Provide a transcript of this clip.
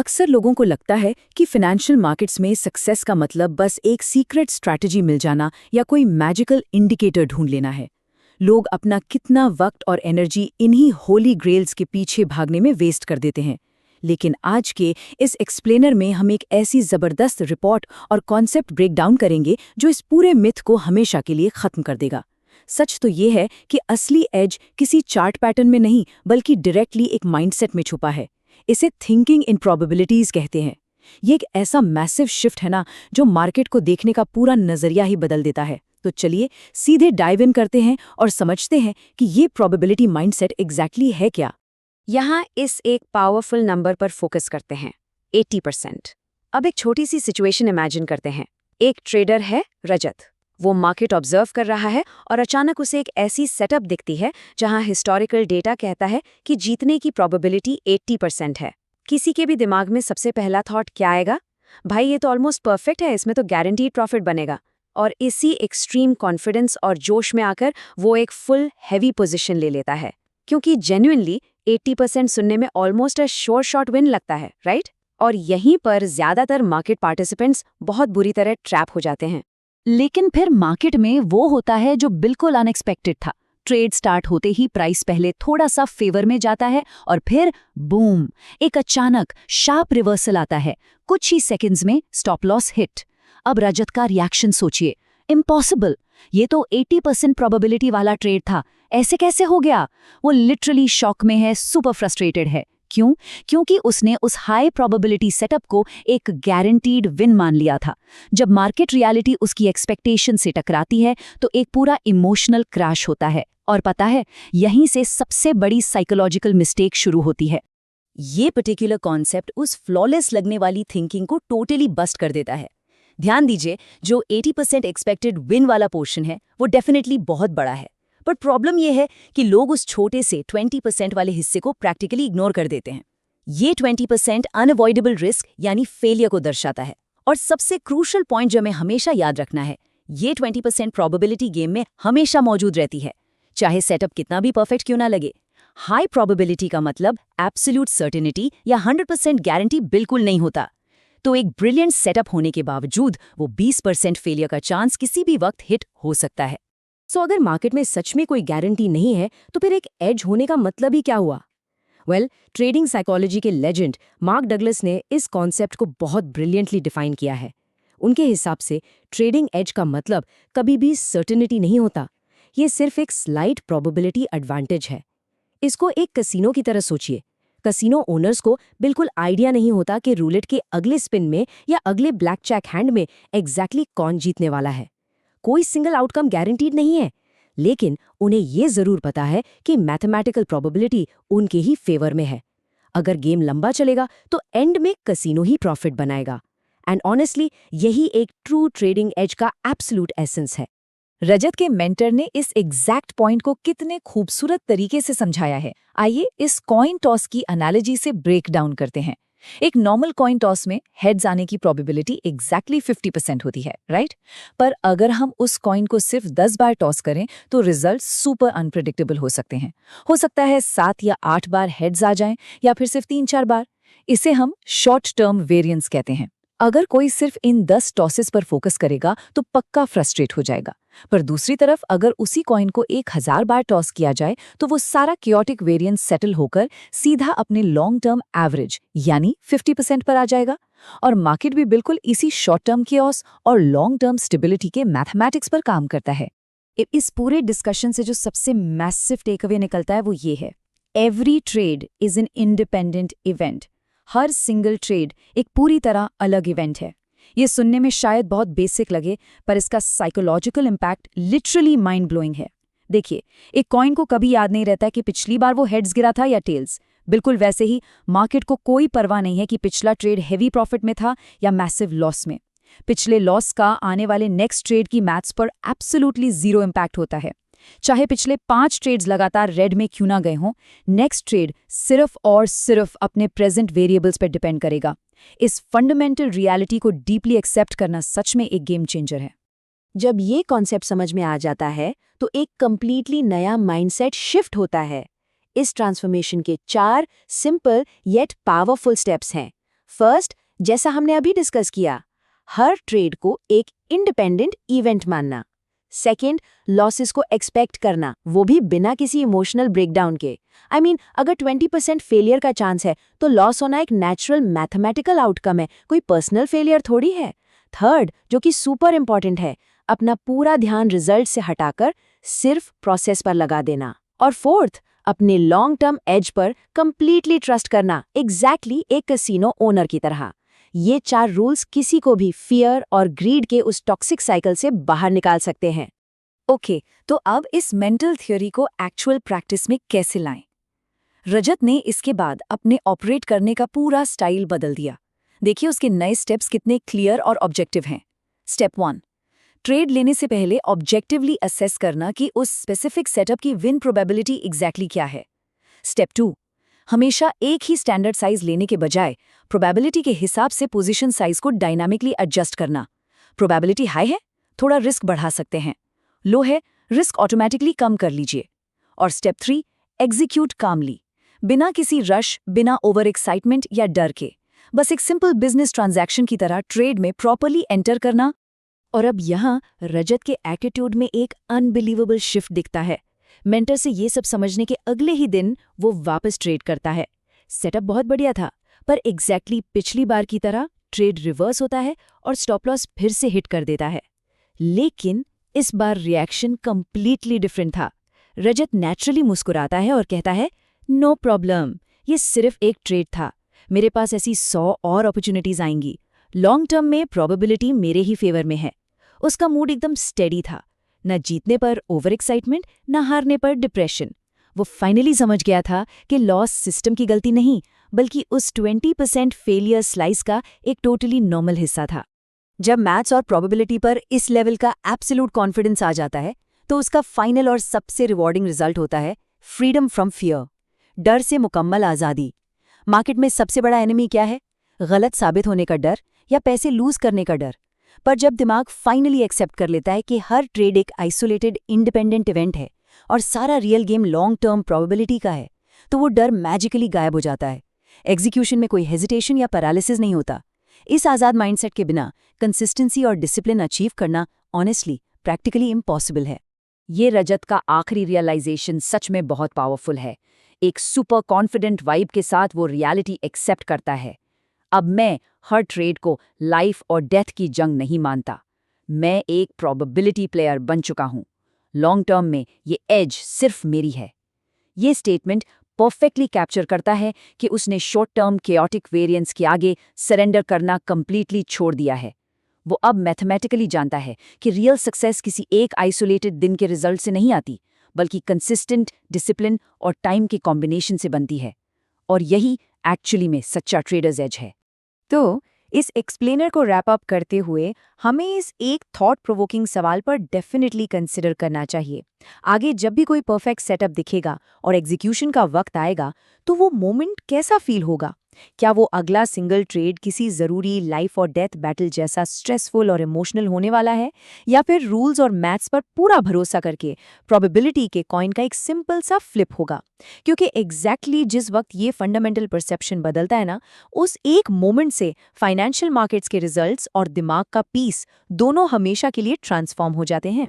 अक्सर लोगों को लगता है कि फाइनेंशियल मार्केट्स में सक्सेस का मतलब बस एक सीक्रेट स्ट्रैटेजी मिल जाना या कोई मैजिकल इंडिकेटर ढूंढ लेना है। लोग अपना कितना वक्त और एनर्जी इन्हीं होली ग्रेल्स के पीछे भागने में वेस्ट कर देते हैं। लेकिन आज के इस एक्सप्लेनर में हम एक ऐसी जबरदस्त रिपोर्ट और कॉन्सेप्ट ब्रेक डाउन करेंगे जो इस पूरे मिथ को हमेशा के लिए खत्म कर देगा। सच तो ये है कि असली एज किसी चार्ट पैटर्न में नहीं बल्कि डायरेक्टली एक माइंडसेट में छुपा है। इसे थिंकिंग इन प्रोबेबिलिटीज कहते हैं। ये एक ऐसा मैसिव शिफ्ट है ना जो मार्केट को देखने का पूरा नजरिया ही बदल देता है। तो चलिए सीधे डाइव इन करते हैं और समझते हैं कि ये प्रोबेबिलिटी माइंडसेट एग्जैक्टली है क्या। यहाँ इस एक पावरफुल नंबर पर फोकस करते हैं, 80%। अब एक छोटी सी सिचुएशन इमेजिन करते हैं। एक ट्रेडर है रजत। वो मार्केट ऑब्जर्व कर रहा है और अचानक उसे एक ऐसी सेटअप दिखती है जहां हिस्टोरिकल डेटा कहता है कि जीतने की प्रोबेबिलिटी 80% है। किसी के भी दिमाग में सबसे पहला थॉट क्या आएगा? भाई ये तो ऑलमोस्ट परफेक्ट है, इसमें तो गारंटीड प्रॉफिट बनेगा। और इसी एक्सट्रीम कॉन्फिडेंस और जोश में आकर वो एक फुल हैवी पोजीशन ले लेता है, क्योंकि जेन्युइनली 80% सुनने में almost a sure shot win लगता है, राइट? और यहीं पर ज्यादातर मार्केट पार्टिसिपेंट्स बहुत बुरी तरह ट्रैप हो जाते हैं। लेकिन फिर मार्केट में वो होता है जो बिल्कुल अनएक्सपेक्टेड था। ट्रेड स्टार्ट होते ही प्राइस पहले थोड़ा सा फेवर में जाता है और फिर बूम, एक अचानक शार्प रिवर्सल आता है। कुछ ही सेकंड्स में स्टॉप लॉस हिट। अब रजत का रिएक्शन सोचिए, इम्पॉसिबल, ये तो 80% प्रोबेबिलिटी वाला ट्रेड था, ऐसे कैसे हो गया? वो लिटरली शॉक में है, सुपर फ्रस्ट्रेटेड है। क्यों? क्योंकि उसने उस हाई प्रोबेबिलिटी सेटअप को एक गारंटीड विन मान लिया था। जब मार्केट रियलिटी उसकी एक्सपेक्टेशन से टकराती है तो एक पूरा इमोशनल क्रैश होता है। और पता है, यहीं से सबसे बड़ी साइकोलॉजिकल मिस्टेक शुरू होती है। ये पर्टिकुलर कॉन्सेप्ट उस फ्लॉलेस लगने वाली थिंकिंग को टोटली बस्ट कर देता है। ध्यान दीजिए, जो 80% एक्सपेक्टेड विन वाला पोर्शन है वो डेफिनेटली बहुत बड़ा है, बट प्रॉब्लम यह है कि लोग उस छोटे से 20% वाले हिस्से को प्रैक्टिकली इग्नोर कर देते हैं। ये 20% अनअवॉइडेबल रिस्क यानी फेलियर को दर्शाता है। और सबसे क्रूशल पॉइंट जो हमें हमेशा याद रखना है, ये 20% प्रोबेबिलिटी गेम में हमेशा मौजूद रहती है, चाहे सेटअप कितना भी परफेक्ट क्यों ना लगे। हाई प्रोबेबिलिटी का मतलब एब्सोल्यूट सर्टेनिटी या 100% गारंटी बिल्कुल नहीं होता। तो एक ब्रिलियंट सेटअप होने के बावजूद वो 20% फेलियर का चांस किसी भी वक्त हिट हो सकता है। सो अगर मार्केट में सच में कोई गारंटी नहीं है तो फिर एक एज होने का मतलब ही क्या हुआ? ट्रेडिंग साइकोलॉजी के लेजेंड मार्क डगलस ने इस कॉन्सेप्ट को बहुत ब्रिलियंटली डिफाइन किया है। उनके हिसाब से ट्रेडिंग एज का मतलब कभी भी सर्टेनिटी नहीं होता, ये सिर्फ एक स्लाइट प्रोबेबिलिटी एडवांटेज है। इसको एक कसिनो की तरह सोचिए। कसिनो ओनर्स को बिल्कुल आइडिया नहीं होता कि रूलेट के अगले स्पिन में या अगले ब्लैक चेक हैंड में एग्जैक्टली कौन जीतने वाला है। कोई सिंगल आउटकम गारंटीड नहीं है, लेकिन उन्हें ये जरूर पता है कि मैथमेटिकल प्रोबेबिलिटी उनके ही फेवर में है। अगर गेम लंबा चलेगा तो एंड में कसिनो ही प्रॉफिट बनाएगा। एंड ऑनेस्टली यही एक ट्रू ट्रेडिंग एज का एब्सोल्यूट एसेंस है। रजत के मेंटर ने इस एग्जैक्ट पॉइंट को कितने खूबसूरत तरीके से समझाया है। आइए इस कॉइन टॉस की एनालॉजी से ब्रेक डाउन करते हैं। एक नॉर्मल कॉइन टॉस में हेड्स आने की प्रोबेबिलिटी एग्जैक्टली 50% होती है, राइट? पर अगर हम उस कॉइन को सिर्फ 10 बार टॉस करें तो रिजल्ट सुपर अनप्रेडिक्टेबल हो सकते हैं। हो सकता है 7 या 8 बार हेड्स आ जाएं या फिर सिर्फ 3-4 बार। इसे हम शॉर्ट टर्म वेरिएंस कहते हैं। अगर कोई सिर्फ इन 10 टॉसेस पर फोकस करेगा तो पक्का फ्रस्ट्रेट हो जाएगा। पर दूसरी तरफ अगर उसी कॉइन को 1000 बार टॉस किया जाए तो वो सारा क्योटिक वेरिएंस सेटल होकर सीधा अपने लॉन्ग टर्म एवरेज यानी 50% पर आ जाएगा। और मार्केट भी बिल्कुल इसी शॉर्ट टर्म कियोस और लॉन्ग टर्म स्टेबिलिटी के मैथमेटिक्स पर काम करता है। इस पूरे डिस्कशन से जो सबसे मैसिव टेकअवे निकलता है वो ये है, every trade is an independent event. Her single trade एक पूरी तरह अलग इवेंट है। ये सुनने में शायद बहुत बेसिक लगे, पर इसका psychological impact literally mind blowing है। देखिए, एक कॉइन को कभी याद नहीं रहता कि पिछली बार वो हेड्स गिरा था या टेल्स। बिल्कुल वैसे ही मार्केट को कोई परवाह नहीं है कि पिछला ट्रेड हेवी प्रॉफिट में था या मैसिव लॉस में। पिछले लॉस का आने वाले नेक्स्ट ट्रेड की मैथ्स पर एब्सोल्युटली जीरो इम्पैक्ट होता है। चाहे पिछले 5 ट्रेड्स लगातार रेड में क्यों ना गए हों, नेक्स्ट ट्रेड सिर्फ और सिर्फ अपने प्रेजेंट वेरिएबल्स पर डिपेंड करेगा। इस फंडामेंटल रियलिटी को डीपली एक्सेप्ट करना सच में एक गेम चेंजर है। जब ये कॉन्सेप्ट समझ में आ जाता है तो एक कंप्लीटली नया माइंडसेट शिफ्ट होता है। इस ट्रांसफॉर्मेशन के 4 सिंपल येट पावरफुल स्टेप्स हैं। फर्स्ट, जैसा हमने अभी डिस्कस किया, हर ट्रेड को एक इंडिपेंडेंट इवेंट मानना। सेकेंड, लॉसेस को एक्सपेक्ट करना, वो भी बिना किसी इमोशनल ब्रेकडाउन के। अगर 20% फेलियर का चांस है तो लॉस होना एक नेचुरल मैथमेटिकल आउटकम है, कोई पर्सनल फेलियर थोड़ी है। थर्ड, जो कि सुपर इंपॉर्टेंट है, अपना पूरा ध्यान रिजल्ट से हटाकर सिर्फ प्रोसेस पर लगा देना। और फोर्थ, अपने लॉन्ग टर्म एज पर कंप्लीटली ट्रस्ट करना, एग्जैक्टली एक कैसीनो ओनर की तरह। ये 4 रूल्स किसी को भी फियर और ग्रीड के उस टॉक्सिक साइकिल से बाहर निकाल सकते हैं। ओके, तो अब इस मेंटल थ्योरी को एक्चुअल प्रैक्टिस में कैसे लाएं? रजत ने इसके बाद अपने ऑपरेट करने का पूरा स्टाइल बदल दिया। देखिए उसके नए स्टेप्स कितने क्लियर और ऑब्जेक्टिव हैं। स्टेप 1, ट्रेड लेने से पहले ऑब्जेक्टिवली असेस करना कि उस स्पेसिफिक सेटअप की विन प्रोबेबिलिटी एग्जैक्टली क्या है। स्टेप 2, हमेशा एक ही स्टैंडर्ड साइज लेने के बजाय प्रोबेबिलिटी के हिसाब से पोजीशन साइज को डायनामिकली एडजस्ट करना। प्रोबेबिलिटी हाई है, थोड़ा रिस्क बढ़ा सकते हैं। लो है, रिस्क ऑटोमेटिकली कम कर लीजिए। और स्टेप 3, एग्जीक्यूट कामली, बिना किसी रश, बिना ओवर एक्साइटमेंट या डर के, बस एक सिंपल बिजनेस ट्रांजैक्शन की तरह ट्रेड में प्रॉपर्ली एंटर करना। और अब यहाँ रजत के एटीट्यूड में एक अनबिलीवेबल शिफ्ट दिखता है। मेंटर से ये सब समझने के अगले ही दिन वो वापस ट्रेड करता है। सेटअप बहुत बढ़िया था, पर एग्जैक्टली पिछली बार की तरह ट्रेड रिवर्स होता है और स्टॉप लॉस फिर से हिट कर देता है। लेकिन इस बार रिएक्शन कंप्लीटली डिफरेंट था। रजत नेचुरली मुस्कुराता है और कहता है, नो प्रॉब्लम, ये सिर्फ एक ट्रेड था, मेरे पास ऐसी 100 और अपॉर्चुनिटीज आएंगी। लॉन्ग टर्म में प्रोबेबिलिटी मेरे ही फेवर में है। उसका मूड एकदम स्टेडी था, न जीतने पर ओवर एक्साइटमेंट, न हारने पर डिप्रेशन। वो फाइनली समझ गया था कि लॉस सिस्टम की गलती नहीं, बल्कि उस 20% फेलियर स्लाइस का एक टोटली नॉर्मल हिस्सा था। जब मैथ्स और प्रोबेबिलिटी पर इस लेवल का एब्सोल्यूट कॉन्फिडेंस आ जाता है, तो उसका फाइनल और सबसे रिवॉर्डिंग रिजल्ट होता है फ्रीडम फ्रॉम फियर, डर से मुकम्मल आज़ादी। मार्केट में सबसे बड़ा एनिमी क्या है? गलत साबित होने का डर या पैसे लूज करने का डर। पर जब दिमाग फाइनली एक्सेप्ट कर लेता है कि हर ट्रेड एक आइसोलेटेड इंडिपेंडेंट इवेंट है और सारा real game long term probability का है, तो वो डर मैजिकली गायब हो जाता है। एग्जीक्यूशन में कोई हेजिटेशन या पैरालिसिस नहीं होता। इस आज़ाद माइंडसेट के बिना कंसिस्टेंसी और डिसिप्लिन अचीव करना ऑनेस्टली प्रैक्टिकली इम्पॉसिबल है। ये रजत का आखिरी रियलाइजेशन सच में बहुत पावरफुल है। एक सुपर कॉन्फिडेंट वाइब के साथ वो रियलिटी एक्सेप्ट करता है। अब मैं हर ट्रेड को लाइफ और डेथ की जंग नहीं मानता। मैं एक प्रोबेबिलिटी प्लेयर बन चुका हूँ। लॉन्ग टर्म में ये एज सिर्फ मेरी है। ये स्टेटमेंट परफेक्टली कैप्चर करता है कि उसने शॉर्ट टर्म केओटिक वेरिएंस के आगे सरेंडर करना कंप्लीटली छोड़ दिया है। वो अब मैथमेटिकली जानता है कि रियल सक्सेस किसी एक आइसोलेटेड दिन के रिजल्ट से नहीं आती, बल्कि कंसिस्टेंट, डिसिप्लिन और टाइम के कॉम्बिनेशन से बनती है। और यही एक्चुअली में सच्चा ट्रेडर्स एज है। तो इस एक्सप्लेनर को रैप अप करते हुए हमें इस एक थॉट प्रोवोकिंग सवाल पर डेफिनेटली कंसिडर करना चाहिए। आगे जब भी कोई परफेक्ट सेटअप दिखेगा और एग्जीक्यूशन का वक्त आएगा, तो वो मोमेंट कैसा फील होगा? क्या वो अगला सिंगल ट्रेड किसी ज़रूरी लाइफ और डेथ बैटल जैसा स्ट्रेसफुल और इमोशनल होने वाला है, या फिर रूल्स और मैथ्स पर पूरा भरोसा करके प्रोबेबिलिटी के कॉइन का एक सिंपल सा फ्लिप होगा? क्योंकि एग्जैक्टली जिस वक्त ये फंडामेंटल परसेप्शन बदलता है ना, उस एक मोमेंट से फाइनेंशियल मार्केट्स के रिजल्ट्स और दिमाग का पीस दोनों हमेशा के लिए ट्रांसफॉर्म हो जाते हैं।